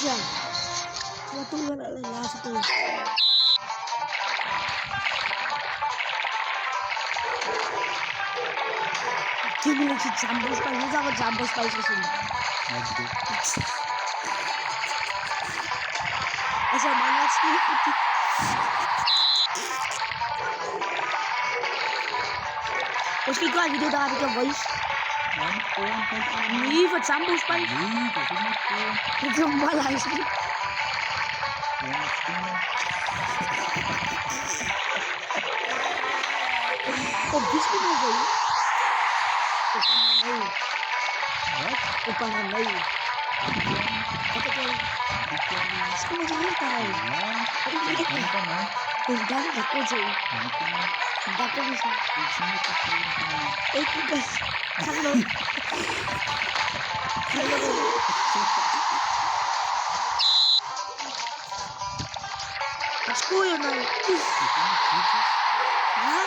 siya. Wala lasa to. Kini lang si Jumbo Spice. Hindi ako Jumbo Spice kasi. Asa manas ni puti. Terus ko video dah ada voice. Ni for Jumbo Spice. Itu malah sih. Oh, bispo mo ba yun? Upanganay. Apa kayo? Bispo mo dyan tayo. Dami ako dyan. Dako bisa. Tugas. Saklo. Mas ko yun na. Ha?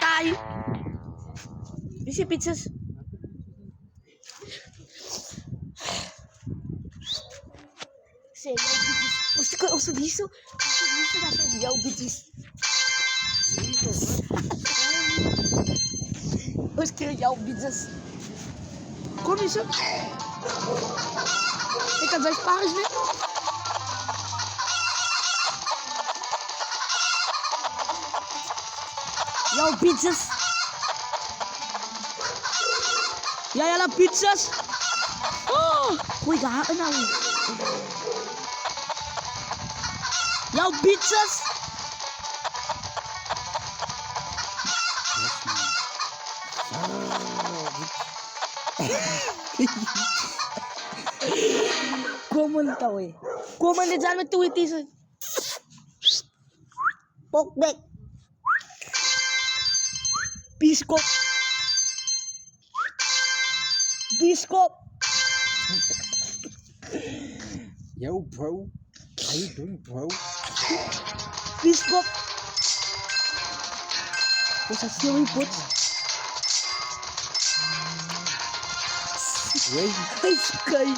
Tayo. Bisa pizzas. Sei, você ouço disso? Isso da sua vida, o bichis. Os que já o bichis. Como isso? Tem que dois pares, né? Já o bichis. Já ela pizzas. Oh, cuidado não. Yo, pizzas! Common tau eh. Common dia jangan tweet itu. Pokbek. Biskop. Biskop. Yo, bro. How you doing, bro? Biskop. What's a silly put? Wait. Nice guy.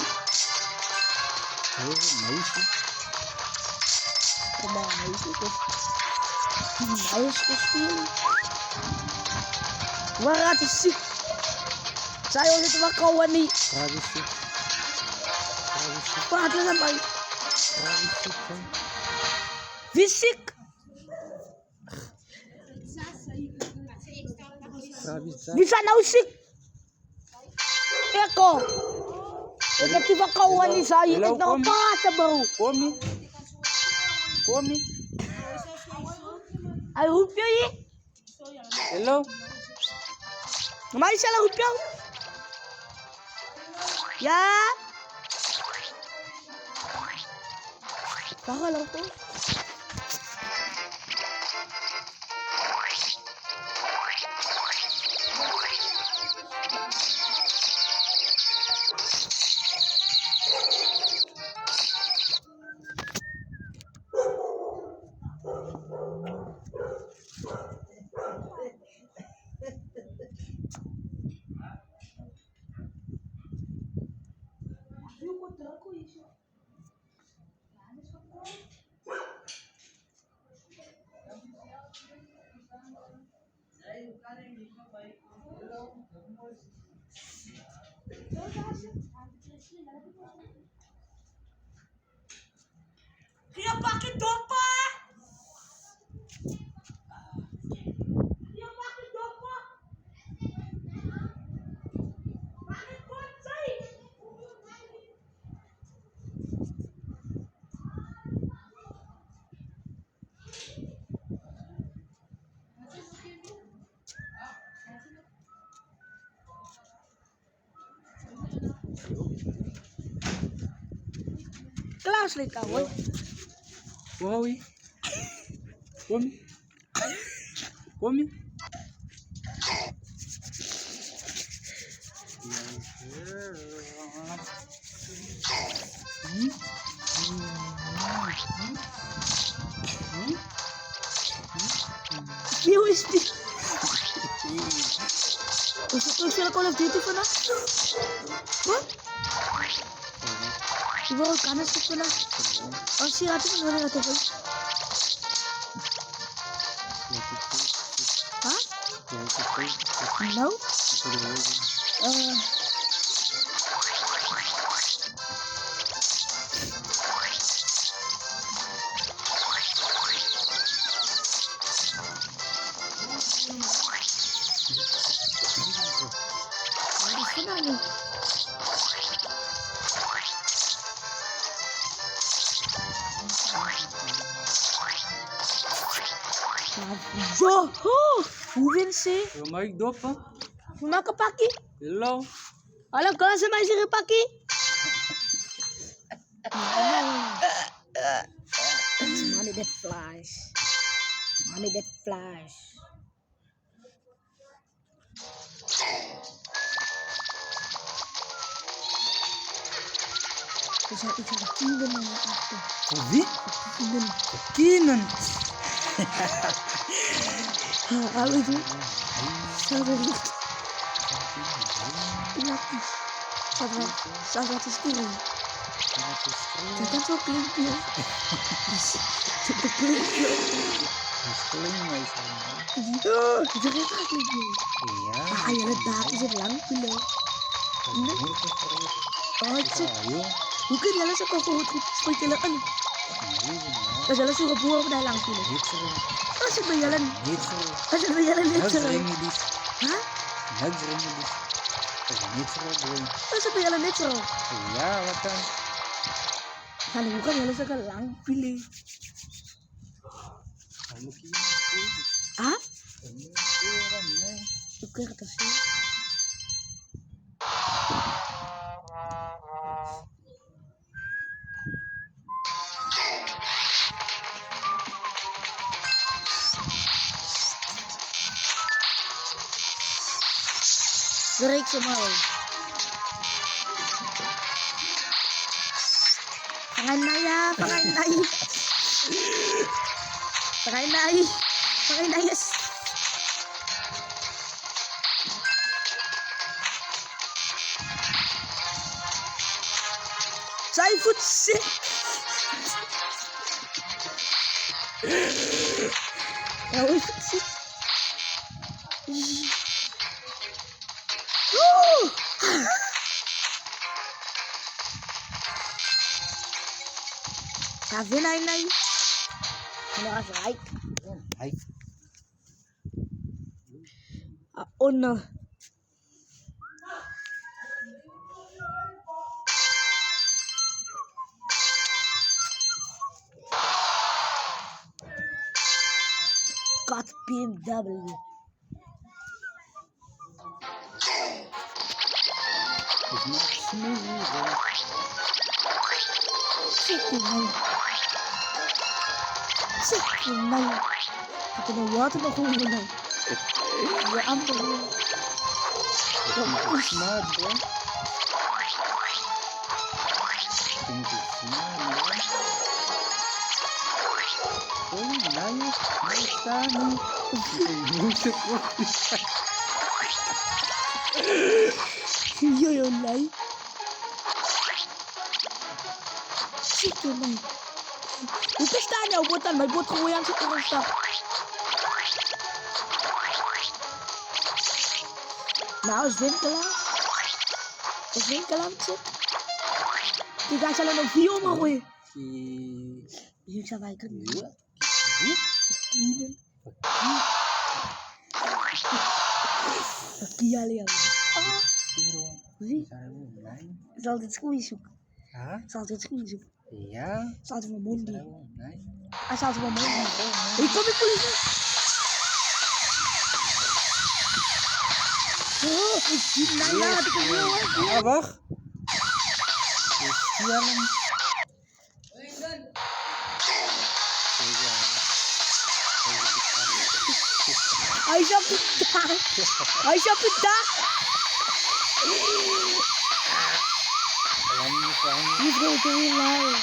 Nice. Come on, nice. Nice costume. Waar is ziek? Zij wil het wel kouden niet. Praat er dan bij. Visik. Bisa na usik. Eko. Eko tiba kawan ni saya. Eko nakapata ba? Come. Ay hupyo yi. Hello. Namay siya lang hupyo. Ya. Baka lang to. Kaya bakit dopa? Kaya bakit dopa? Bakit konsay? Kelas nih kawan. Wow. Come. Wie is die? Is het toch veel Call of Duty vanaf? Wat? Siguro kanan sa pula. Oh, si ate mo na ito guys. Ha? No? Gusto na niyo. Yo! Oh! Uwin si. Rumay do pa. Makapaki. Hello. Alam ko sa may siripaki. It's money that flies. Money that flies. Isa kinan na ako. Uwi? Kinan. Ano itu? Sabi. Ilaki. Sabi kilo. Jangan so klimpio. Jangan klimpio. Sekolah mai sana. Jangan klimpio. Iya. Ayah dati sa lang pila. Oh, Ayo. bukan jalan sa kukuhut supaya jalan. Jalan suka buang dah lang pila. Kasi ba jalan? Kasi ba jalan dito? Ha? Kasi ba jalan dito? Iya, watan. Kalau bukan jalan sa lang pila. Ha? Oke kata sih. Gerik semua. Pangan naya, pangan nai. Pangan nai. Pangan nayas. Saya futsi. Ya futsi. Sabi na. Ano ka sa like? Hai. Ono. Got BMW. Is not smooth. Signal. Ito na water na kung ano. Ya ampun. Smart, bro. Think it's smart, bro. Oh, nice. Nice timing. Musik, bro. Iya yun, Lai. Signal. Ukas na niya, ubutan. May buto ko yan sa turista. Nou, is wind lang. Is wind lang, chit. Tidak salah ng view mo ko eh. Yung sabay ka niya. Pakinan. Pakiyali ako. Zal dit squeeze. Zal dit squeeze. Iya. Zal het mijn mond doen. Zal het mijn mond doen. Ik kom in politie. Oh, ik zie Naya. Ik heb heel Ah, wacht. Jalan. Aisyah pindah. Aisyah pindah. He's going to be loud.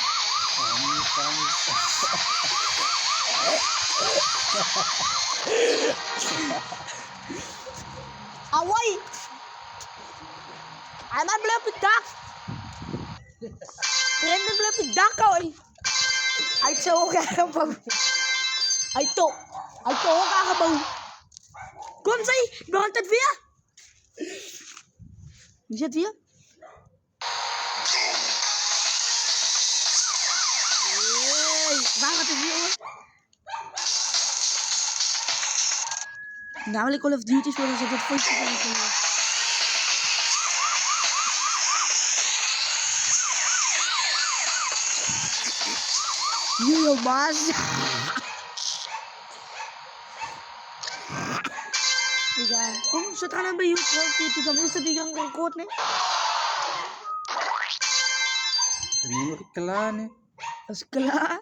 Away. Aman belum pindah. Prenden belum didakaw ay. Ay tso kakabaw. Ay to kakabaw. Kom say, behantad via. Zit via? Bakit via hoor? Nou wil ik Call of Duty spelen, zodat het voice kan. Yo, mas. Diga, kung zodra na ba yung Call of Duty kami sa bigang record ne? Kanino rin kala ne? As kala.